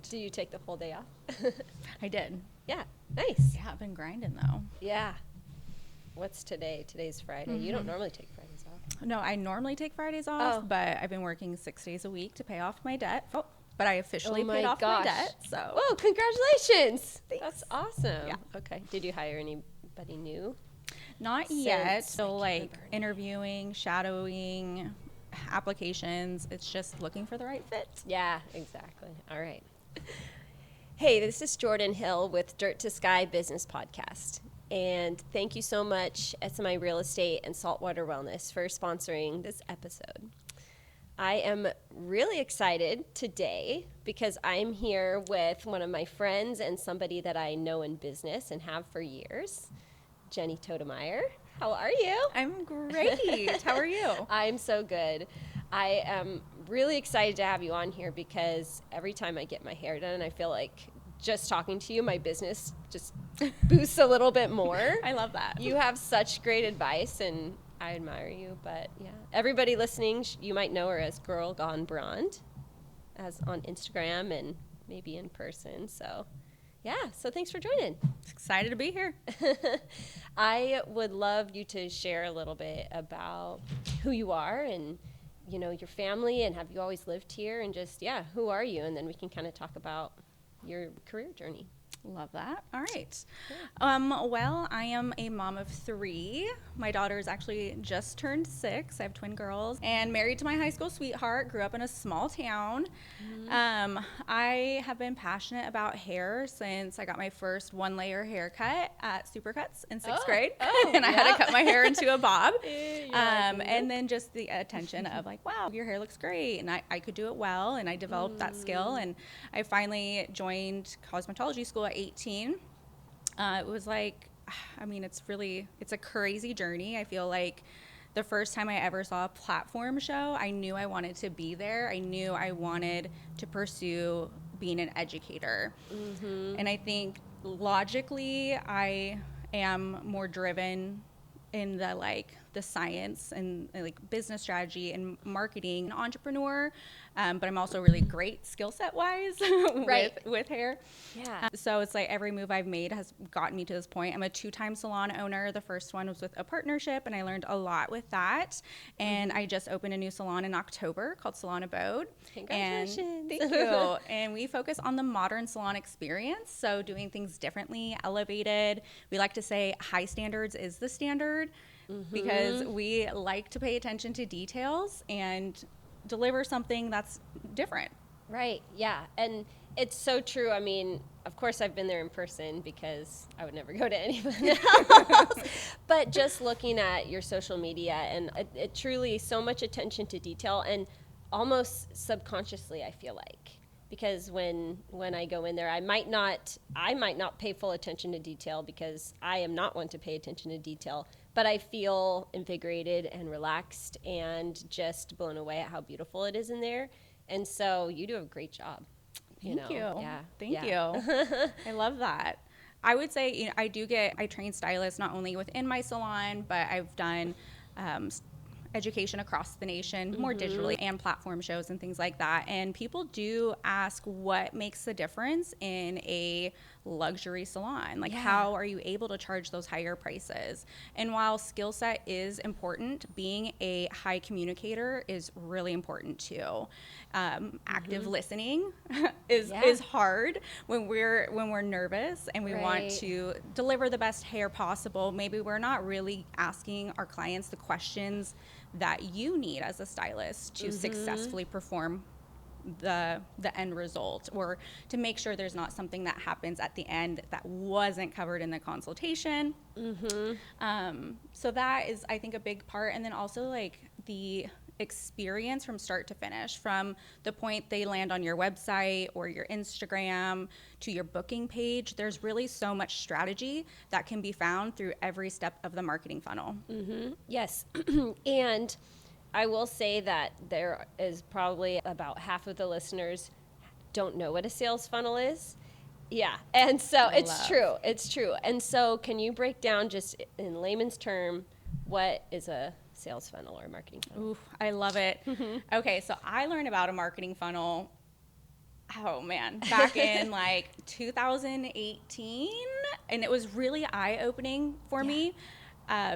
Do you take the full day off? I did. Yeah, nice. Yeah, I've been grinding though. Yeah. What's today? Today's Friday. You don't normally take Fridays off. No, I normally take Fridays off, Oh. but I've been working 6 days a week to pay off my debt. Oh, but I officially my paid off gosh. my debt. So Oh, congratulations. Thanks. That's awesome. Yeah. Okay. Did you hire anybody new? not Since yet. I So can't like remember. interviewing, shadowing, applications. It's just looking for the right fit. Yeah, exactly. All right. Hey, this is Jordan Hill with Dirt to Sky Business Podcast. And thank you so much, SMI Real Estate and Saltwater Wellness, for sponsoring this episode. I am really excited today because I'm here with one of my friends and somebody that I know in business and have for years, Jenny Todemeyer. How are you? I'm great. How are you? I'm so good. I am really excited to have you on here because every time I get my hair done, I feel like just talking to you, my business just boosts a little bit more. I love that. You have such great advice, and I admire you. But yeah, everybody listening, you might know her as Girl Gone Brond, as on Instagram and maybe in person. So yeah, so thanks for joining. Excited to be here. I would love you to share a little bit about who you are and, you know, your family, and have you always lived here, and just, yeah, who are you? And then we can kind of talk about your career journey. Love that. All right. Well, I am a mom of 3. My daughter is actually just turned 6. I have twin girls, and married to my high school sweetheart. Grew up in a small town. I have been passionate about hair since I got my first 1-layer haircut at Supercuts in 6th grade. And I had to cut my hair into a bob. And then just the attention of like, wow, your hair looks great. And I could do it well. And I developed that skill. And I finally joined cosmetology school at 18. It was like, I mean, it's a crazy journey. I feel like the first time I ever saw a platform show, I knew I wanted to be there. I knew I wanted to pursue being an educator. And I think logically, I am more driven in the science and like business strategy and marketing, an entrepreneur, but I'm also really great skill set wise with hair. Yeah. So it's like every move I've made has gotten me to this point. I'm a 2-time salon owner. The first one was with a partnership, and I learned a lot with that. And I just opened a new salon in October called Salon Abode. Congratulations. And thank you. And we focus on the modern salon experience. So doing things differently, elevated. We like to say high standards is the standard, because we like to pay attention to details and deliver something that's different. Right. Yeah. And it's so true. I mean, of course, I've been there in person because I would never go to anyone else. But just looking at your social media, and it truly so much attention to detail, and almost subconsciously, I feel like, because when I go in there, I might not pay full attention to detail because I am not one to pay attention to detail, but I feel invigorated and relaxed and just blown away at how beautiful it is in there. And so you do a great job. Thank you. Yeah. Thank you. I love that. I would say, I train stylists not only within my salon, but I've done education across the nation, more digitally, and platform shows and things like that. And people do ask what makes the difference in a luxury salon. Like, how are you able to charge those higher prices? And while skill set is important, being a high communicator is really important too. Active listening is hard when we're nervous and we want to deliver the best hair possible. Maybe we're not really asking our clients the questions that you need as a stylist to successfully perform the end result, or to make sure there's not something that happens at the end that wasn't covered in the consultation. So that is, I think, a big part. And then also like the experience from start to finish, from the point they land on your website or your Instagram to your booking page. There's really so much strategy that can be found through every step of the marketing funnel. Yes. And I will say that there is probably about half of the listeners don't know what a sales funnel is. Yeah. And so it's true. And so can you break down just in layman's term, what is a sales funnel or marketing funnel? Ooh, I love it. Okay, so I learned about a marketing funnel Oh man, back in like 2018, and it was really eye-opening for me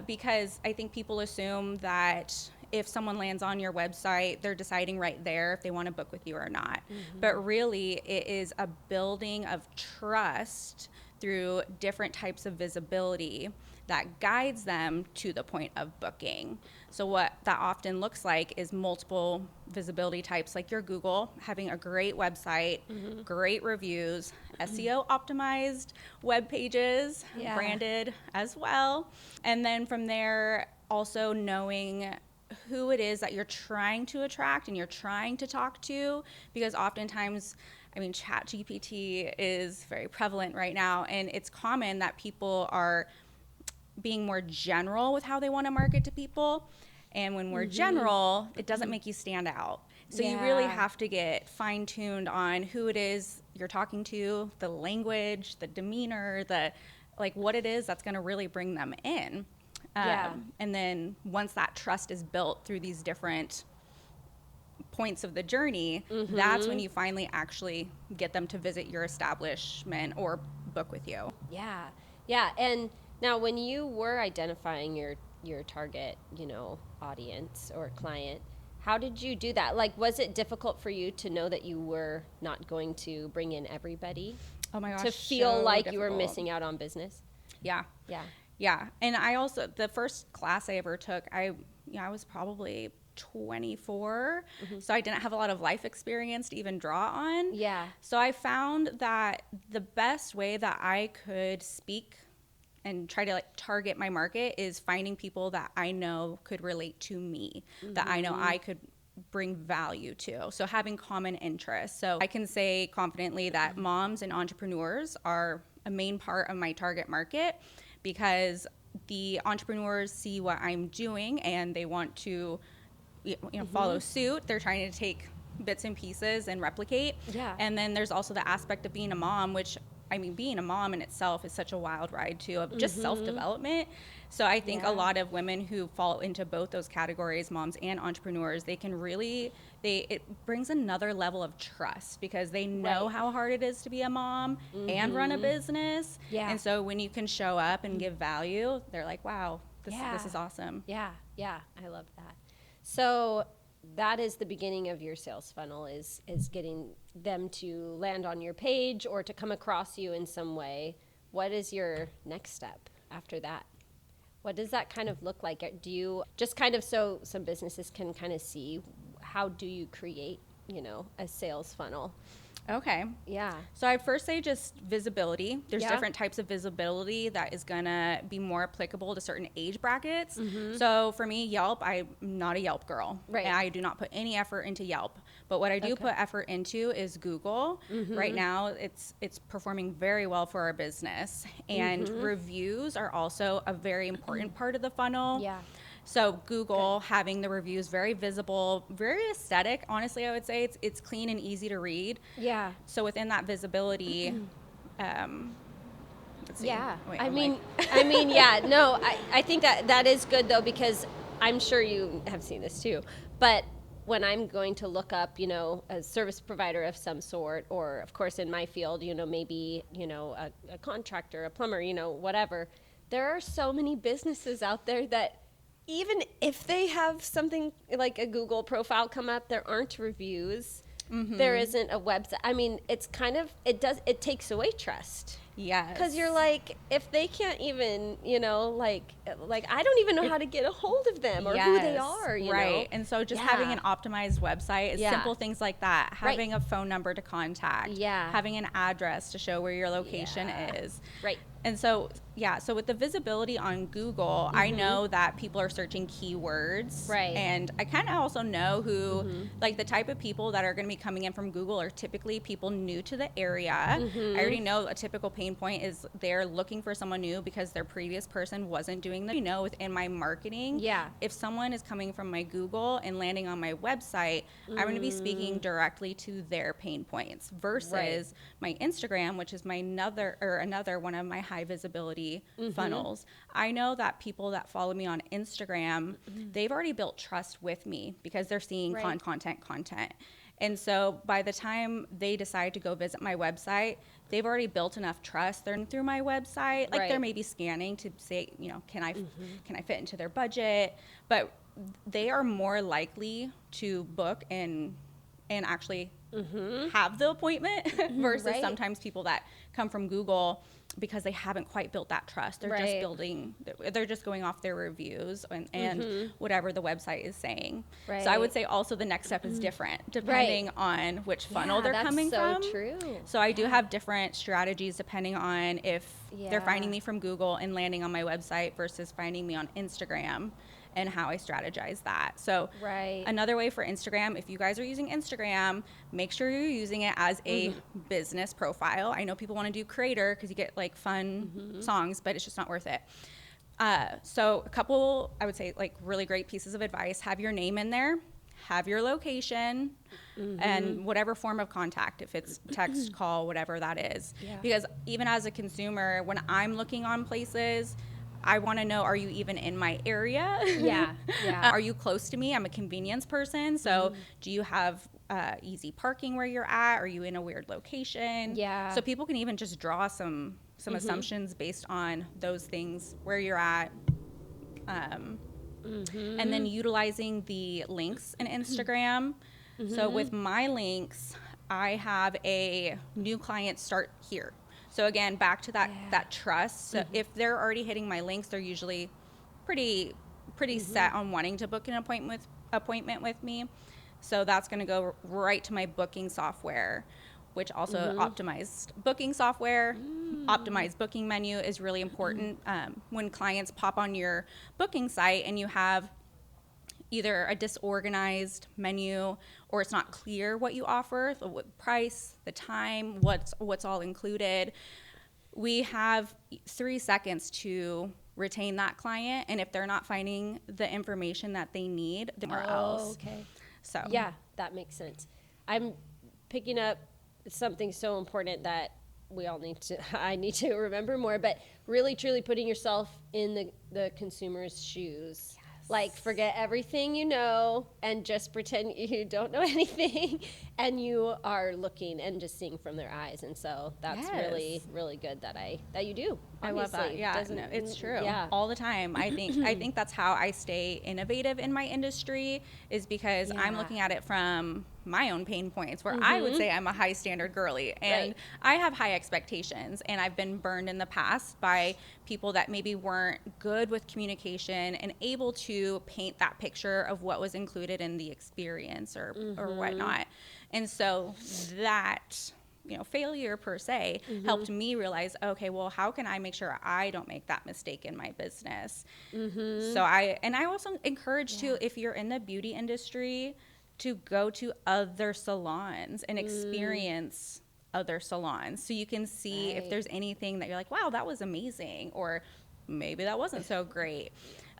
because I think people assume that if someone lands on your website, they're deciding right there if they want to book with you or not. But really, it is a building of trust through different types of visibility that guides them to the point of booking. So what that often looks like is multiple visibility types, like your Google, having a great website, great reviews, SEO optimized web pages, branded as well. And then from there, also knowing who it is that you're trying to attract and you're trying to talk to, because oftentimes, I mean, ChatGPT is very prevalent right now, and it's common that people are being more general with how they want to market to people. And when we're general, it doesn't make you stand out. So you really have to get fine-tuned on who it is you're talking to, the language, the demeanor, the like what it is that's going to really bring them in. And then once that trust is built through these different points of the journey, that's when you finally actually get them to visit your establishment or book with you. Yeah. And now when you were identifying your target, audience or client, how did you do that? Like, was it difficult for you to know that you were not going to bring in every Oh my gosh, to feel so like difficult. you were missing out on business? Yeah. And I also, the first class I ever took, I was probably 24, so I didn't have a lot of life experience to even draw on. So I found that the best way that I could speak and try to target my market is finding people that I know could relate to me, that I know I could bring value to. So having common interests. So I can say confidently that moms and entrepreneurs are a main part of my target market, because the entrepreneurs see what I'm doing and they want to follow suit. They're trying to take bits and pieces and replicate. And then there's also the aspect of being a mom, which I mean, being a mom in itself is such a wild ride too, of just self-development. So I think a lot of women who fall into both those categories, moms and entrepreneurs, they can really, it brings another level of trust, because they know how hard it is to be a mom and run a business. And so when you can show up and give value, they're like, wow, this is awesome. Yeah, I love that. So that is the beginning of your sales funnel, is getting them to land on your page or to come across you in some way. What is your next step after that? What does that kind of look like? Do you just kind of, so some businesses can kind of see, how do you create, a sales funnel? Okay. Yeah. So I'd first say just visibility. There's different types of visibility that is going to be more applicable to certain age brackets. So for me, Yelp, I'm not a Yelp girl. Right. And I do not put any effort into Yelp. But what I do put effort into is Google. Right now, it's performing very well for our business. And reviews are also a very important part of the funnel. So Google, having the reviews very visible, very aesthetic. Honestly, I would say it's clean and easy to read. So within that visibility, let's see. Wait, I think that is good though, because I'm sure you have seen this too. But when I'm going to look up, a service provider of some sort, or of course in my field, maybe, a contractor, a plumber, whatever, there are so many businesses out there that even if they have something like a Google profile come up, there aren't reviews. There isn't a website. I mean, it's kind of, it takes away trust. Because you're like, if they can't even, like I don't even know how to get a hold of them or who they are, you know? And so just having an optimized website is simple things like that. Having a phone number to contact. Having an address to show where your location is. And so, so with the visibility on Google, I know that people are searching keywords. And I kind of also know who, like the type of people that are going to be coming in from Google are typically people new to the area. I already know a typical pain point is they're looking for someone new because their previous person wasn't doing the, within my marketing. If someone is coming from my Google and landing on my website, I'm going to be speaking directly to their pain points versus my Instagram, which is another one of my high visibility funnels. I know that people that follow me on Instagram, they've already built trust with me because they're seeing content. And so by the time they decide to go visit my website, they've already built enough trust. They're through my website. Like, they're maybe scanning to say, you know, can I fit into their budget? But they are more likely to book and actually have the appointment versus sometimes people that come from Google because they haven't quite built that trust. They're just going off their reviews and whatever the website is saying. So I would say also the next step is different depending on which funnel they're coming from. True. So I do have different strategies depending on if they're finding me from Google and landing on my website versus finding me on Instagram, and how I strategize that. So another way for Instagram, if you guys are using Instagram, make sure you're using it as a business profile. I know people want to do creator because you get like fun songs, but it's just not worth it. So a couple, I would say, like really great pieces of advice: have your name in there, have your location, and whatever form of contact, if it's text, call, whatever that is. Because even as a consumer, when I'm looking on places, I want to know, are you even in my area? Are you close to me? I'm a convenience person. So do you have easy parking where you're at? Are you in a weird location? So people can even just draw some assumptions based on those things, where you're at. And then utilizing the links in Instagram. So with my links, I have a new client start here. So again, back to that trust. So if they're already hitting my links, they're usually pretty set on wanting to book an appointment with me. So that's going to go right to my booking software, which also optimized booking software. Optimized booking menu is really important. When clients pop on your booking site and you have either a disorganized menu or it's not clear what you offer, the price, the time, what's all included, we have 3 seconds to retain that client. And if they're not finding the information that they need, somewhere else. So yeah, that makes sense. I'm picking up something so important that we all I need to remember more, but really truly putting yourself in the consumer's shoes. Like, forget everything you know and just pretend you don't know anything, and you are looking and just seeing from their eyes. And so that's really, really good that you do. Obviously. I love that. Yeah, no, it's true. All the time. I think that's how I stay innovative in my industry, is because I'm looking at it from my own pain points, where I would say I'm a high standard girly, and I have high expectations, and I've been burned in the past by people that maybe weren't good with communication and able to paint that picture of what was included in the experience or whatnot. And so that, failure per se helped me realize, okay, well, how can I make sure I don't make that mistake in my business? So I also encourage too, if you're in the beauty industry, to go to other salons and experience other salons, so you can see if there's anything that you're like, wow, that was amazing, or maybe that wasn't so great.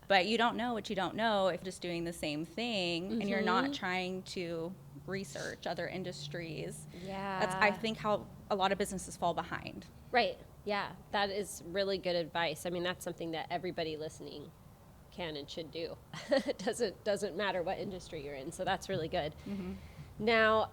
But you don't know what you don't know if you're just doing the same thing and you're not trying to research other industries. That's, I think, how a lot of businesses fall behind. Right. Yeah, that is really good advice. I mean, that's something that everybody listening can and should do. It doesn't matter what industry you're in. So that's really good. Now,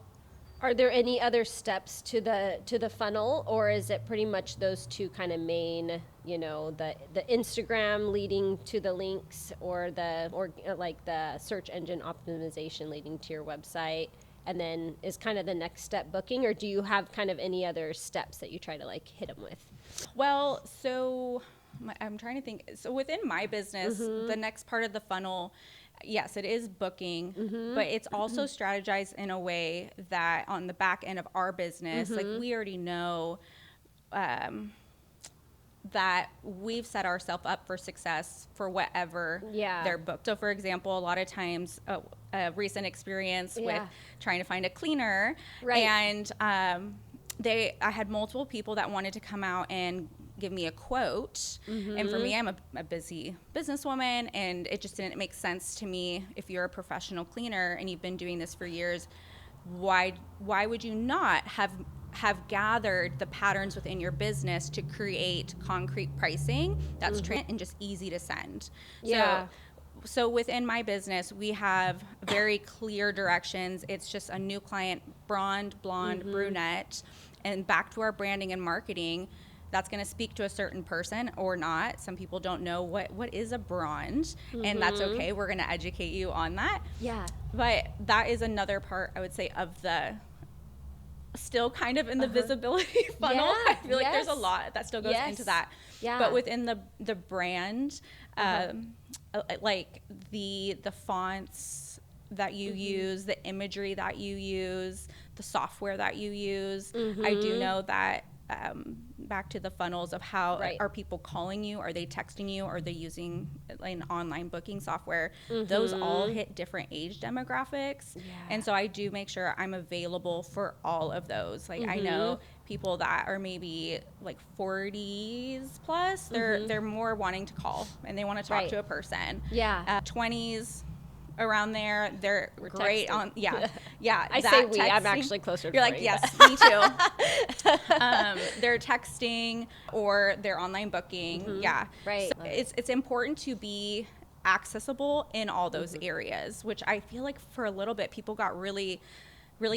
are there any other steps to the funnel, or is it pretty much those two kind of main, the Instagram leading to the links, or like the search engine optimization leading to your website, and then is kind of the next step booking, or do you have kind of any other steps that you try to like hit them with? Well, so I'm trying to think. So within my business, the next part of the funnel, yes, it is booking, but it's also strategized in a way that on the back end of our business, like, we already know that we've set ourselves up for success for whatever they're booked. So for example, a lot of times, a recent experience with trying to find a cleaner, and I had multiple people that wanted to come out and give me a quote. And for me, I'm a busy businesswoman, and it just didn't make sense to me. If you're a professional cleaner and you've been doing this for years, why would you not have gathered the patterns within your business to create concrete pricing that's and just easy to send? So So within my business, we have very clear directions. It's just a new client, blonde, brunette, and back to our branding and marketing. That's going to speak to a certain person or not. Some people don't know what is a brond, and that's okay. We're going to educate you on that. Yeah. But that is another part, I would say, of the still kind of in the visibility funnel. Yeah, I feel like there's a lot that still goes into that. Yeah. But within the brand, like the fonts that you use, the imagery that you use, the software that you use, I do know that back to the funnels of how are people calling you? Are they texting you? Are they using an online booking software? Those all hit different age demographics. Yeah. And so I do make sure I'm available for all of those. Like I know people that are maybe like 40s plus, they're more wanting to call and they want to talk to a person. Yeah. 20s, around there, they're We're great texting. on I say we, I'm actually closer to You're 40, like, yes, me too. They're texting or they're online booking. Right. So it's important to be accessible in all those areas, which I feel like for a little bit people got really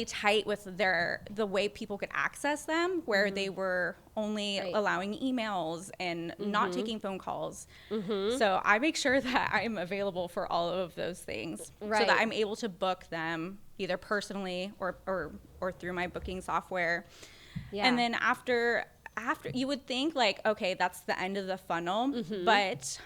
tight with the way people could access them, where they were only allowing emails and not taking phone calls. So I make sure that I'm available for all of those things, so that I'm able to book them either personally or through my booking software. Yeah. And then after you would think like, okay, that's the end of the funnel, but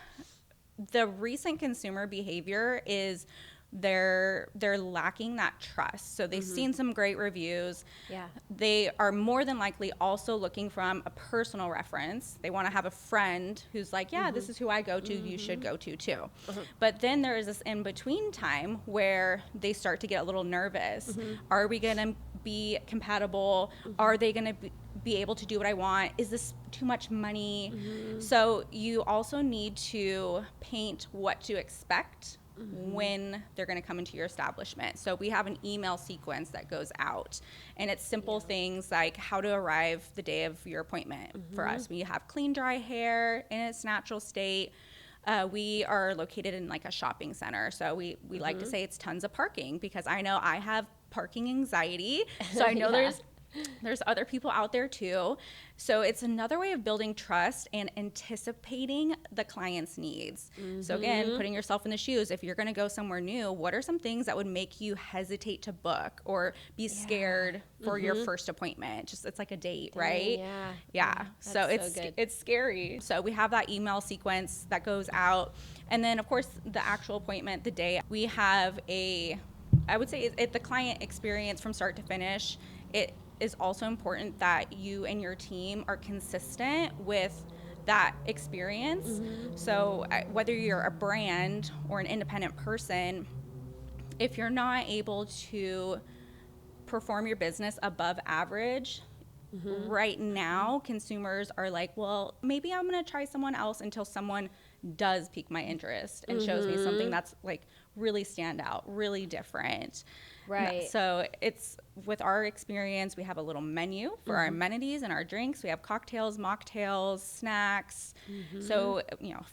the recent consumer behavior is they're lacking that trust. So they've seen some great reviews. Yeah. They are more than likely also looking from a personal reference. They want to have a friend who's like, yeah, this is who I go to. You should go to too. But then there is this in between time where they start to get a little nervous. Are we going to be compatible? Are they going to be able to do what I want? Is this too much money? So you also need to paint what to expect when they're going to come into your establishment. So we have an email sequence that goes out, and it's simple things like how to arrive the day of your appointment. For us, we have clean, dry hair in its natural state. We are located in like a shopping center, so we like to say it's tons of parking, because I know I have parking anxiety, so I know there's other people out there too. So it's another way of building trust and anticipating the client's needs. So again, putting yourself in the shoes. If you're going to go somewhere new, what are some things that would make you hesitate to book or be scared for your first appointment? Just, it's like a date, right? Yeah. So it's scary. So we have that email sequence that goes out. And then of course the actual appointment, the day, we have I would say the client experience from start to finish. It is also important that you and your team are consistent with that experience. So whether you're a brand or an independent person, if you're not able to perform your business above average, right now consumers are like, well, maybe I'm going to try someone else until someone does pique my interest and shows me something that's like really stand out, really different. Right. So it's, with our experience, we have a little menu for our amenities and our drinks. We have cocktails, mocktails, snacks. So,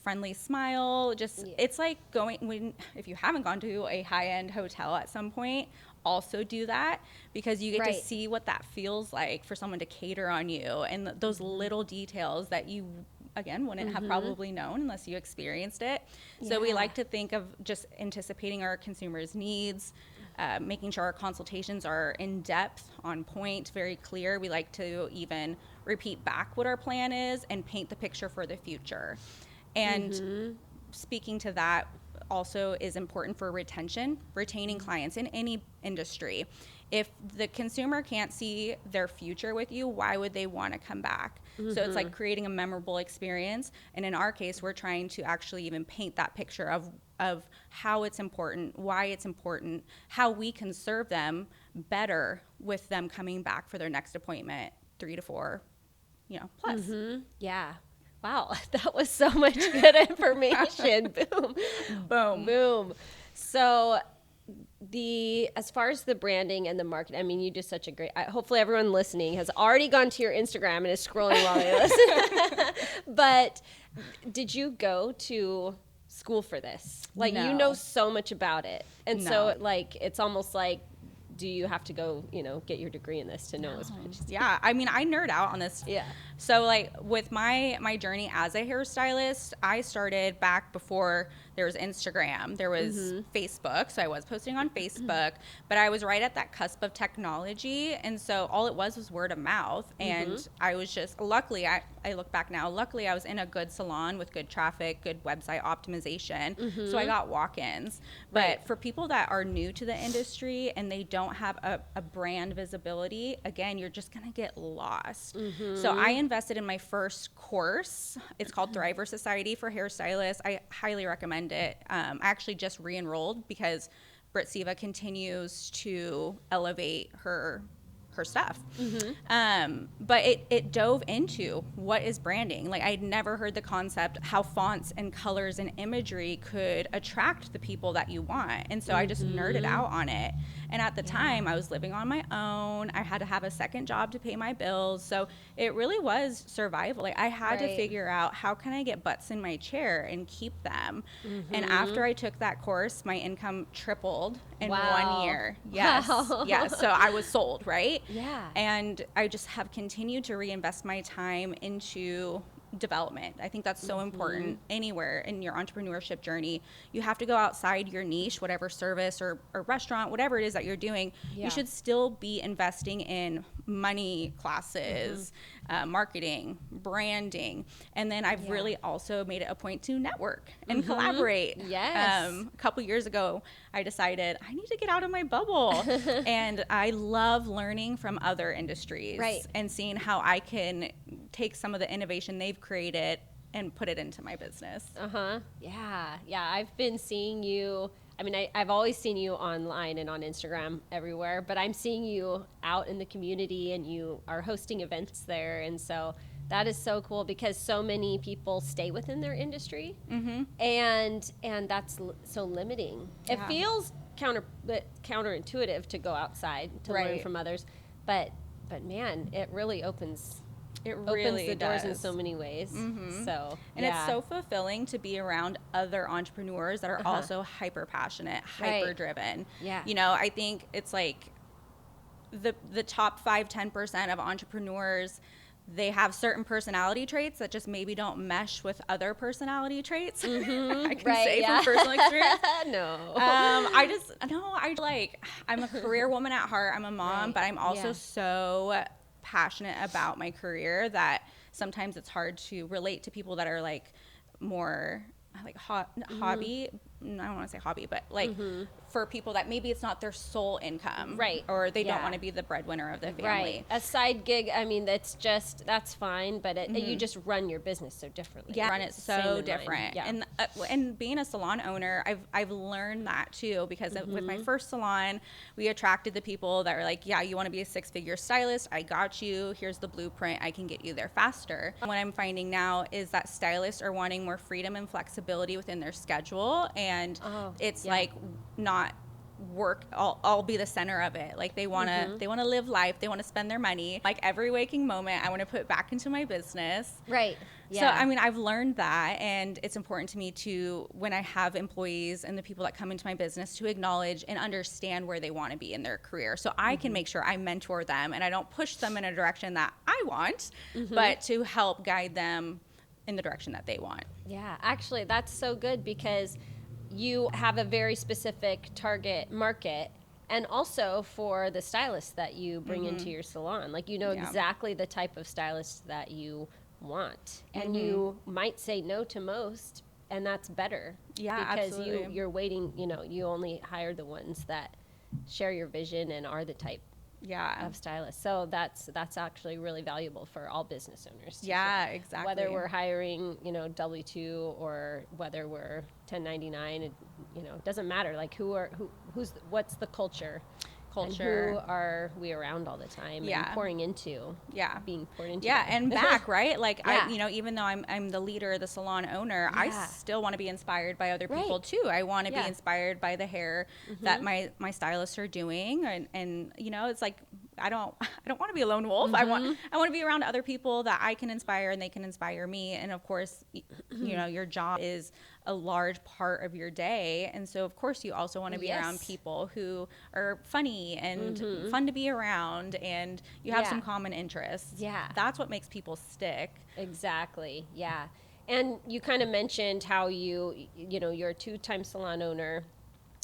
friendly smile. Just it's like if you haven't gone to a high-end hotel at some point, also do that, because you get to see what that feels like for someone to cater on you, and those little details that you again wouldn't have probably known unless you experienced it. So we like to think of just anticipating our consumers' needs, making sure our consultations are in depth, on point, very clear. We like to even repeat back what our plan is and paint the picture for the future. And speaking to that also is important for retaining clients in any industry. If the consumer can't see their future with you, why would they want to come back? So it's like creating a memorable experience. And in our case, we're trying to actually even paint that picture of how it's important, why it's important, how we can serve them better with them coming back for their next appointment, 3 to 4, plus. Yeah. Wow, that was so much good information. Boom, boom, boom. So as far as the branding and the market, I mean, you do such a great, hopefully everyone listening has already gone to your Instagram and is scrolling while they listen. But did you go to school for this. Like, you No. know so much about it. And No. so, like, it's almost like, do you have to go, get your degree in this to know as much? Yeah, I mean, I nerd out on this. Yeah. So, like, with my journey as a hairstylist, I started back before there was Instagram. There was Facebook, so I was posting on Facebook, but I was right at that cusp of technology, and so all it was word of mouth. And I was just, luckily, I look back now, luckily I was in a good salon with good traffic, good website optimization, so I got walk-ins. Right. But for people that are new to the industry and they don't have a brand visibility, again, you're just gonna get lost. So I invested in my first course. It's called Thriver Society for Hairstylists. I highly recommend it. I actually just re-enrolled because Britt Siva continues to elevate her stuff. But it dove into what is branding. Like, I'd never heard the concept how fonts and colors and imagery could attract the people that you want. And so I just nerded out on it. And at the time, I was living on my own. I had to have a second job to pay my bills. So it really was survival. Like, I had to figure out, how can I get butts in my chair and keep them? And after I took that course, my income tripled in 1 year. Yes. Yes. So I was sold, right? Yeah. And I just have continued to reinvest my time into development. I think that's so important anywhere in your entrepreneurship journey. You have to go outside your niche, whatever service or restaurant, whatever it is that you're doing. You should still be investing in money classes, marketing, branding. And then I've really also made it a point to network and collaborate. Yes. A couple years ago, I decided I need to get out of my bubble. And I love learning from other industries and seeing how I can take some of the innovation they've created and put it into my business. Yeah. I've been seeing you. I mean, I've always seen you online and on Instagram everywhere, but I'm seeing you out in the community, and you are hosting events there. And so that is so cool, because so many people stay within their industry, and that's so limiting. It feels counterintuitive to go outside to learn from others, but man, it really opens the doors in so many ways. So, and it's so fulfilling to be around other entrepreneurs that are also hyper passionate, hyper driven. I think it's like the top 5-10% of entrepreneurs, they have certain personality traits that just maybe don't mesh with other personality traits. I can say from personal experience. I'm a career woman at heart. I'm a mom, but I'm also so passionate about my career that sometimes it's hard to relate to people that are like more like hobby. I don't want to say hobby, but like for people that maybe it's not their sole income, or they don't want to be the breadwinner of the family. A side gig, I mean, that's fine, but you just run your business so differently. Run it so different. And being a salon owner, I've learned that too, because with my first salon, we attracted the people that were like, yeah, you want to be a 6-figure stylist? I got you. Here's the blueprint. I can get you there faster. What I'm finding now is that stylists are wanting more freedom and flexibility within their schedule, and it's like not work. I'll be the center of it. Like, they want to live life. They want to spend their money. Like, every waking moment I want to put back into my business. So, I mean, I've learned that, and it's important to me to, when I have employees and the people that come into my business, to acknowledge and understand where they want to be in their career, so I can make sure I mentor them and I don't push them in a direction that I want, but to help guide them in the direction that they want. Yeah, actually, that's so good, because you have a very specific target market, and also for the stylists that you bring into your salon. Like, exactly the type of stylist that you want, and you might say no to most, and that's better. Because you're waiting, you only hire the ones that share your vision and are the type of stylists. So that's actually really valuable for all business owners. Exactly. Whether we're hiring, W-2 or whether we're 1099, it doesn't matter. Like, what's the culture? And who are we around all the time and pouring into? Being poured into. And back, right? Like, I, even though I'm the leader, the salon owner, I still want to be inspired by other people too. I want to be inspired by the hair that my stylists are doing, and it's like I don't want to be a lone wolf. I want to be around other people that I can inspire and they can inspire me. And of course, you know, your job is a large part of your day. And so of course you also want to be around people who are funny and fun to be around, and you have some common interests. Yeah. That's what makes people stick. Exactly. Yeah. And you kind of mentioned how you know, you're a 2-time salon owner.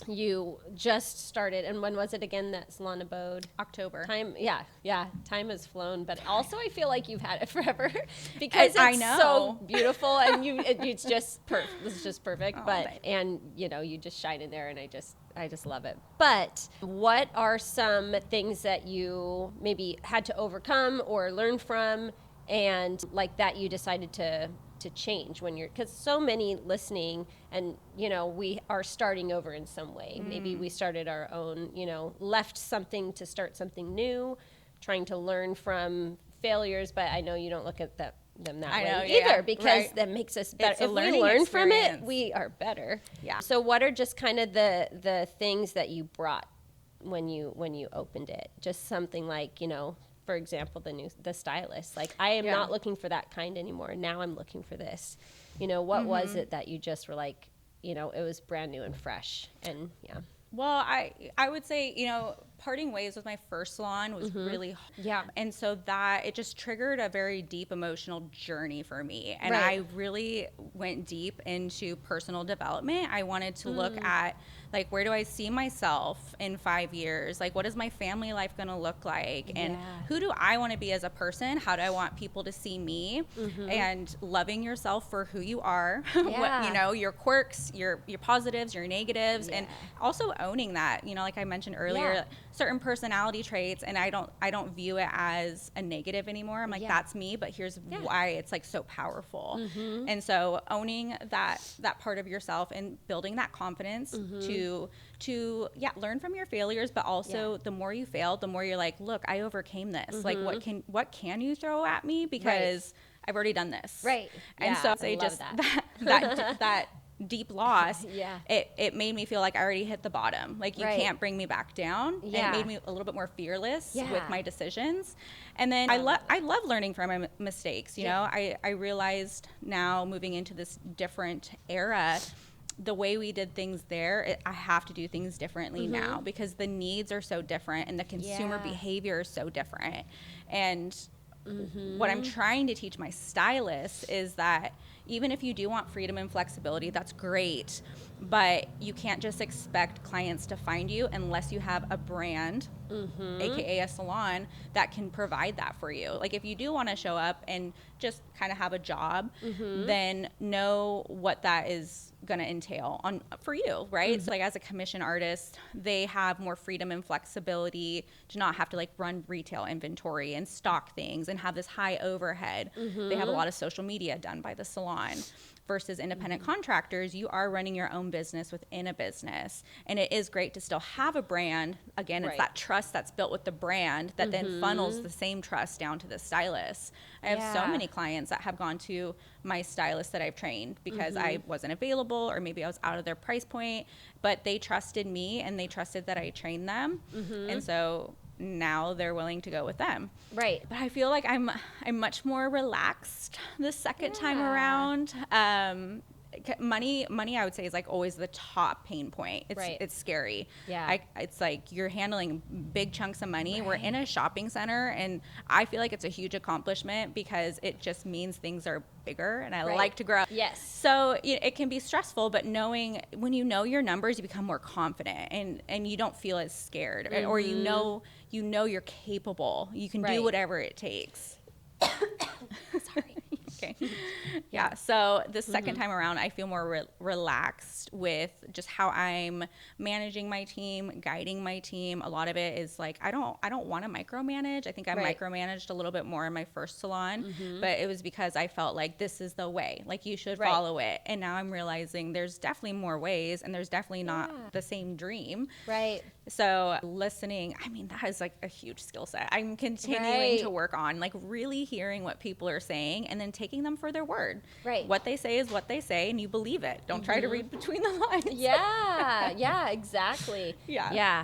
You just started, and when was it again, that Salon Abode? October. Time time has flown, but also I feel like you've had it forever because I it's know. so beautiful, and it's just it's just perfect. Oh, but thanks. and you know, you just shine in there, and I just love it. But what are some things that you maybe had to overcome or learn from, and like that you decided to change when you're, because so many listening, and you know, we are starting over in some way. Maybe we started our own, you know, left something to start something new, trying to learn from failures. But I know you don't look at them that way either, because that makes us better. It's a if we learning learn from it, experience. we are better. Yeah. So what are just kind of the things that you brought when you opened it? Just something like, you know, for example, the stylist. Like, I am not looking for that kind anymore. Now I'm looking for this. You know, what was it that you just were like, you know, it was brand new and fresh? And Well, I would say, you know, parting ways with my first salon was really hard. Yeah. And so that it just triggered a very deep emotional journey for me. And I really went deep into personal development. I wanted to look at, like, where do I see myself in 5 years? Like, what is my family life going to look like? And who do I want to be as a person? How do I want people to see me? And loving yourself for who you are, what, you know, your quirks, your positives, your negatives, and also owning that, you know, like I mentioned earlier, certain personality traits, and I don't view it as a negative anymore. I'm like, that's me, but here's why it's like so powerful. And so owning that part of yourself and building that confidence to learn from your failures, but also the more you fail, the more you're like, look, I overcame this. Like, what can you throw at me, because I've already done this. Right. And so I just that deep loss, it made me feel like I already hit the bottom. Like, you can't bring me back down. And it made me a little bit more fearless with my decisions. And then I love learning from my mistakes. You know, I realized now, moving into this different era, the way we did things there, I have to do things differently now, because the needs are so different and the consumer behavior is so different. And what I'm trying to teach my stylists is that even if you do want freedom and flexibility, that's great, but you can't just expect clients to find you unless you have a brand, aka a salon, that can provide that for you. Like, if you do want to show up and just kind of have a job, then know what that is going to entail for you, right? So, like, as a commission artist, they have more freedom and flexibility to not have to, like, run retail inventory and stock things and have this high overhead. They have a lot of social media done by the salon. Versus independent contractors, you are running your own business within a business. And it is great to still have a brand. Again, it's that trust that's built with the brand that then funnels the same trust down to the stylist. I have so many clients that have gone to my stylist that I've trained because I wasn't available, or maybe I was out of their price point, but they trusted me and they trusted that I trained them. And so now they're willing to go with them. Right. But I feel like I'm much more relaxed the second time around. Money, I would say, is like always the top pain point. It's scary. It's like you're handling big chunks of money. We're in a shopping center, and I feel like it's a huge accomplishment because it just means things are bigger, and I like to grow. Yes. So it can be stressful, but when you know your numbers, you become more confident, and you don't feel as scared, or you know you're capable. You can do whatever it takes. Sorry. Okay. Yeah. So the second time around, I feel more relaxed with just how I'm managing my team, guiding my team. A lot of it is like, I don't want to micromanage. I think I micromanaged a little bit more in my first salon, but it was because I felt like this is the way, like you should follow it. And now I'm realizing there's definitely more ways, and there's definitely not the same dream. Right. So listening, I mean, that is like a huge skill set. I'm continuing to work on, like, really hearing what people are saying and then taking them for their word. Right. What they say is what they say, and you believe it. Don't try to read between the lines. Yeah, exactly. Yeah.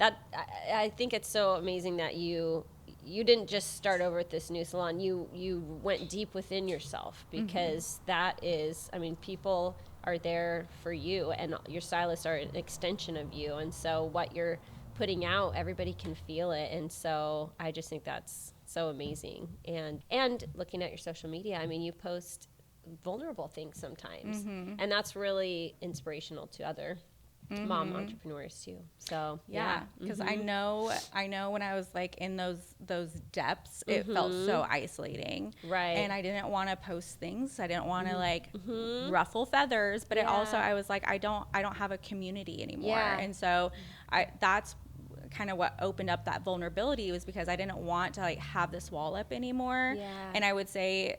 I think it's so amazing that you didn't just start over at this new salon. You went deep within yourself, because that is, I mean, people are there for you, and your stylists are an extension of you. And so what you're putting out, everybody can feel it. And so I just think that's so amazing. And looking at your social media, I mean, you post vulnerable things sometimes, and that's really inspirational to other mom entrepreneurs too. So yeah, because I know when I was like in those depths, it felt so isolating, right? And I didn't want to post things. I didn't want to like ruffle feathers, but it also, I was like, I don't have a community anymore. And so that's kind of what opened up that vulnerability, was because I didn't want to like have this wall up anymore. And I would say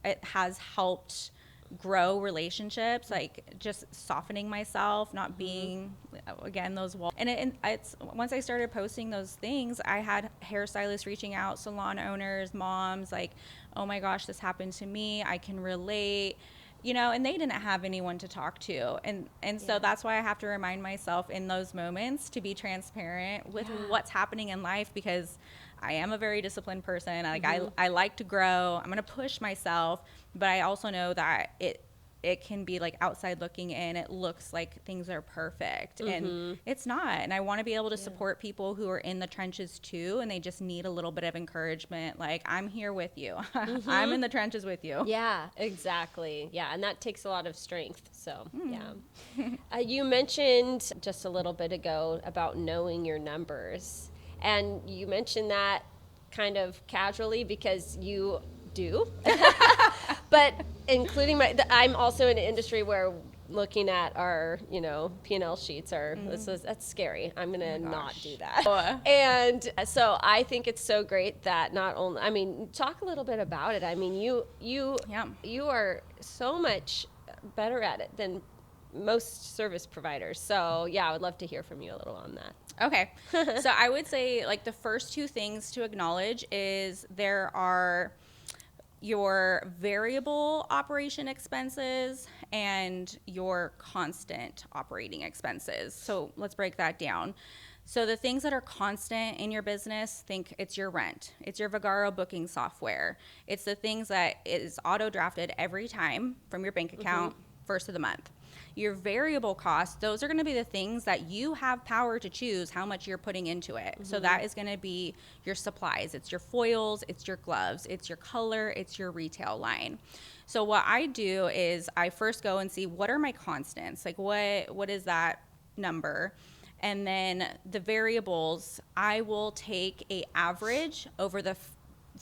it has helped grow relationships, like just softening myself, not being again those walls. And it's once I started posting those things, I had hairstylists reaching out, salon owners, moms, like, oh my gosh, this happened to me, I can relate, you know, and they didn't have anyone to talk to. And so that's why I have to remind myself in those moments to be transparent with what's happening in life, because I am a very disciplined person. Like I like to grow. I'm going to push myself, but I also know that it can be like outside looking in, it looks like things are perfect, and it's not. And I want to be able to support people who are in the trenches too, and they just need a little bit of encouragement. Like, I'm here with you. I'm in the trenches with you. Yeah, exactly. Yeah, and that takes a lot of strength. So you mentioned just a little bit ago about knowing your numbers, and you mentioned that kind of casually because you do. But including I'm also in an industry where looking at our, you know, P&L sheets are, that's scary. I'm going to not do that. And so I think it's so great that not only, I mean, talk a little bit about it. I mean, you are so much better at it than most service providers. So yeah, I would love to hear from you a little on that. Okay. So I would say like the first two things to acknowledge is there are your variable operation expenses and your constant operating expenses. So let's break that down. So the things that are constant in your business, think it's your rent, it's your Vagaro booking software, it's the things that is auto drafted every time from your bank account first of the month. Your variable costs, those are going to be the things that you have power to choose how much you're putting into it. So that is going to be your supplies. It's your foils, it's your gloves, it's your color, it's your retail line. So what I do is I first go and see what are my constants, like what is that number? And then the variables, I will take a average over the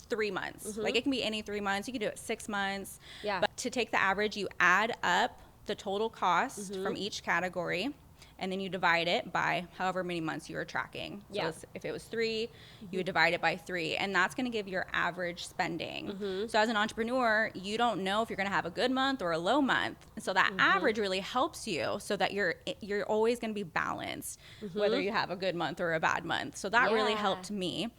3 months. Like it can be any 3 months. You can do it 6 months. Yeah. But to take the average, you add up the total cost from each category, and then you divide it by however many months you are tracking. So if it was 3, you would divide it by 3, and that's going to give your average spending. So as an entrepreneur, you don't know if you're going to have a good month or a low month. So that average really helps you so that you're always going to be balanced, whether you have a good month or a bad month. So that really helped me.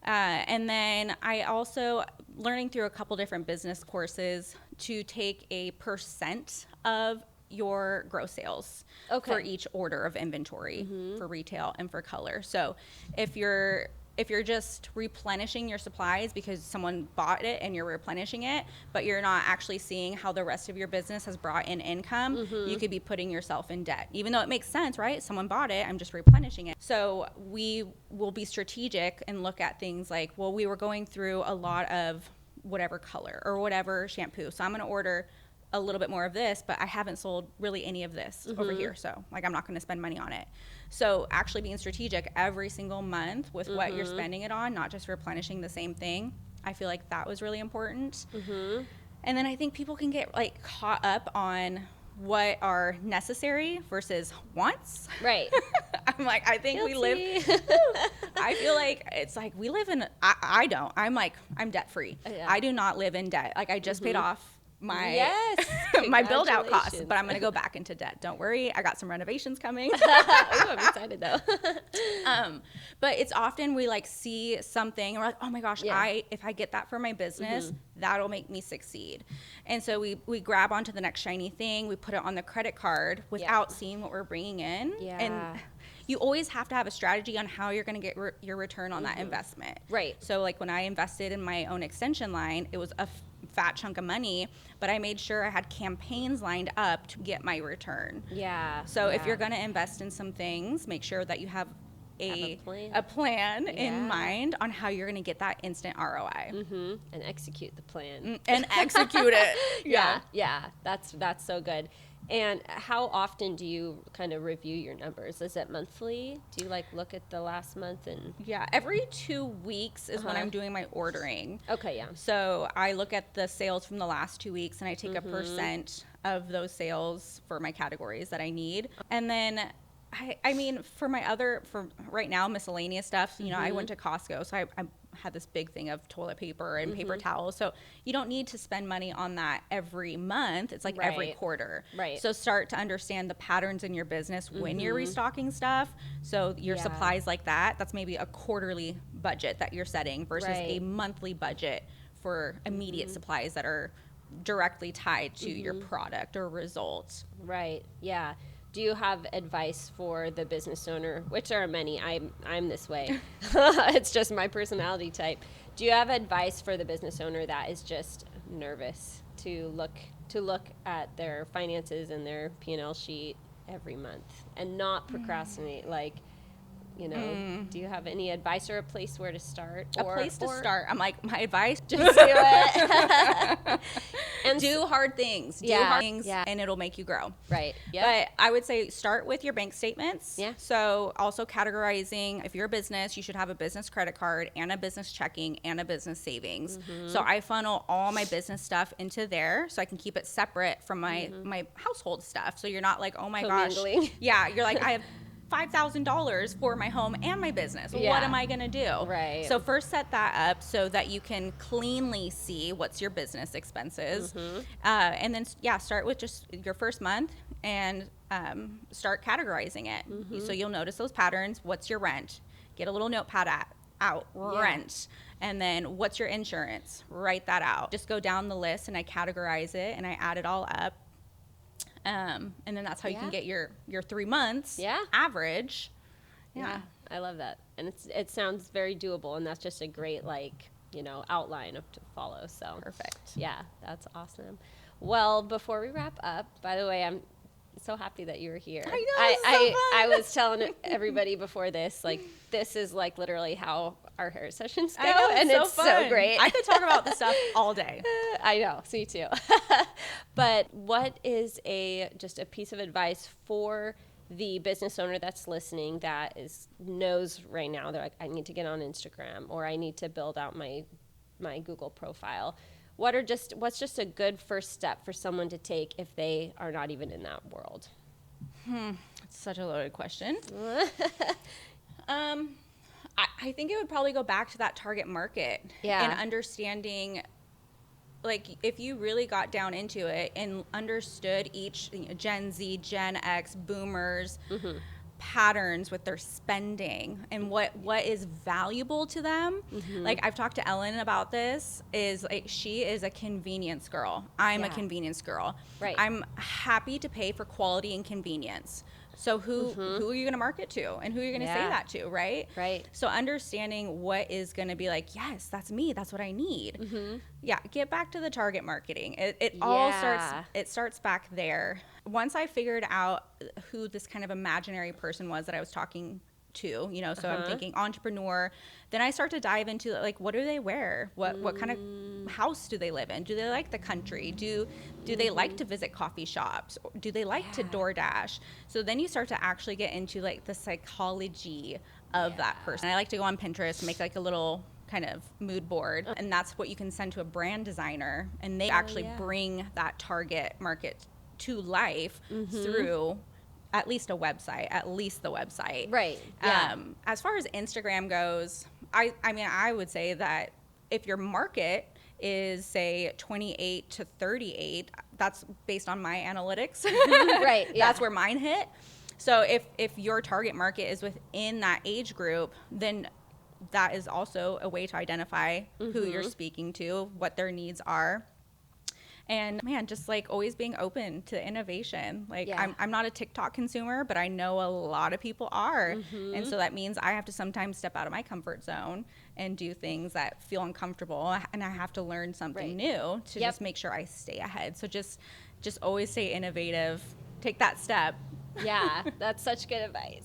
And then I also, learning through a couple different business courses, to take a percent of your gross sales for each order of inventory for retail and for color. So if you're just replenishing your supplies because someone bought it and you're replenishing it, but you're not actually seeing how the rest of your business has brought in income, you could be putting yourself in debt. Even though it makes sense, right? Someone bought it, I'm just replenishing it. So we will be strategic and look at things like, well, we were going through a lot of whatever color or whatever shampoo. So I'm going to order a little bit more of this, but I haven't sold really any of this over here. So like, I'm not going to spend money on it. So actually being strategic every single month with what you're spending it on, not just replenishing the same thing. I feel like that was really important. And then I think people can get like caught up on what are necessary versus wants. Right. I'm like, I think we live, I feel like it's like we live in, I'm debt free. I do not live in debt. Like I just paid off my my build out costs, but I'm going to go back into debt. Don't worry. I got some renovations coming. Ooh, I'm excited though. But it's often we like see something and we're like, oh my gosh, if I get that for my business, that'll make me succeed. And so we grab onto the next shiny thing. We put it on the credit card without seeing what we're bringing in. And you always have to have a strategy on how you're going to get your return on that investment. Right. So like when I invested in my own extension line, it was a fat chunk of money, but I made sure I had campaigns lined up to get my return. Yeah. So if you're going to invest in some things, make sure that you have a plan in mind on how you're going to get that instant ROI. And execute the plan. And execute it. Yeah. That's so good. And how often do you kind of review your numbers? Is it monthly? Do you like look at the last month and? Yeah, every 2 weeks is when I'm doing my ordering. Okay, yeah. So I look at the sales from the last 2 weeks and I take a percent of those sales for my categories that I need. And then I mean, for right now, miscellaneous stuff, you know, I went to Costco, so I had this big thing of toilet paper and paper towels. So you don't need to spend money on that every month. It's like every quarter. Right. So start to understand the patterns in your business when you're restocking stuff. So your supplies like that's maybe a quarterly budget that you're setting versus a monthly budget for immediate supplies that are directly tied to your product or results. Right. Yeah. Do you have advice for the business owner, which are many? I'm this way. It's just my personality type. Do you have advice for the business owner that is just nervous to look at their finances and their P&L sheet every month and not procrastinate? Like, you know, do you have any advice or a place where to start? Start. I'm like, my advice, Just do it. and do hard things. Do hard things, and it'll make you grow. Right. Yeah. But I would say start with your bank statements. Yeah. So also categorizing, if you're a business, you should have a business credit card and a business checking and a business savings. So I funnel all my business stuff into there so I can keep it separate from my household stuff. So you're not like, oh my gosh. Yeah. You're like, I have $5,000 for my home and my business. What am I going to do? Right. So first set that up so that you can cleanly see what's your business expenses. And then, start with just your first month and start categorizing it. So you'll notice those patterns. What's your rent? Get a little notepad out, rent. And then what's your insurance? Write that out. Just go down the list and I categorize it and I add it all up. And then that's how you can get your 3 months average. Yeah, I love that. And it sounds very doable, and that's just a great, outline to follow. So perfect. Yeah, that's awesome. Well, before we wrap up, by the way, I'm so happy that you were here. I know, I was telling everybody before this, this is literally how our hair sessions go, and it's so great. I could talk about this stuff all day. I know, me too. But what is just a piece of advice for the business owner that's listening that knows right now they're like, I need to get on Instagram or I need to build out my Google profile? What's just a good first step for someone to take if they are not even in that world? It's such a loaded question. I think it would probably go back to that target market and understanding, if you really got down into it and understood each Gen Z, Gen X, boomers, patterns with their spending and what is valuable to them. I've talked to Ellen about this, she is a convenience girl. I'm a convenience girl. Right. I'm happy to pay for quality and convenience. So who are you going to market to and who are you going to say that to, right? Right. So understanding what is going to be yes, that's me. That's what I need. Yeah, get back to the target marketing. It all starts back there. Once I figured out who this kind of imaginary person was that I was talking to, so I'm thinking entrepreneur, then I start to dive into what do they wear? What kind of house do they live in? Do they like the country? Do they like to visit coffee shops? Do they like to DoorDash? So then you start to actually get into the psychology of that person. I like to go on Pinterest, make a little kind of mood board, and that's what you can send to a brand designer, and they actually bring that target market to life through at least the website. Right. Yeah. As far as Instagram goes, I would say that if your market is say 28 to 38, that's based on my analytics. Right. Yeah. That's where mine hit. So if your target market is within that age group, then that is also a way to identify who you're speaking to, what their needs are. And man, just like always being open to innovation. Like Yeah. I'm not a TikTok consumer, but I know a lot of people are. And so that means I have to sometimes step out of my comfort zone and do things that feel uncomfortable. And I have to learn something new to just make sure I stay ahead. So just always stay innovative. Take that step. Yeah, that's such good advice.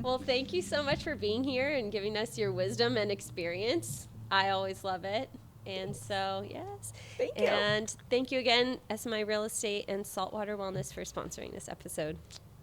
Well, thank you so much for being here and giving us your wisdom and experience. I always love it. And so, yes. Thank you. And thank you again, SMI Real Estate and Saltwater Wellness, for sponsoring this episode.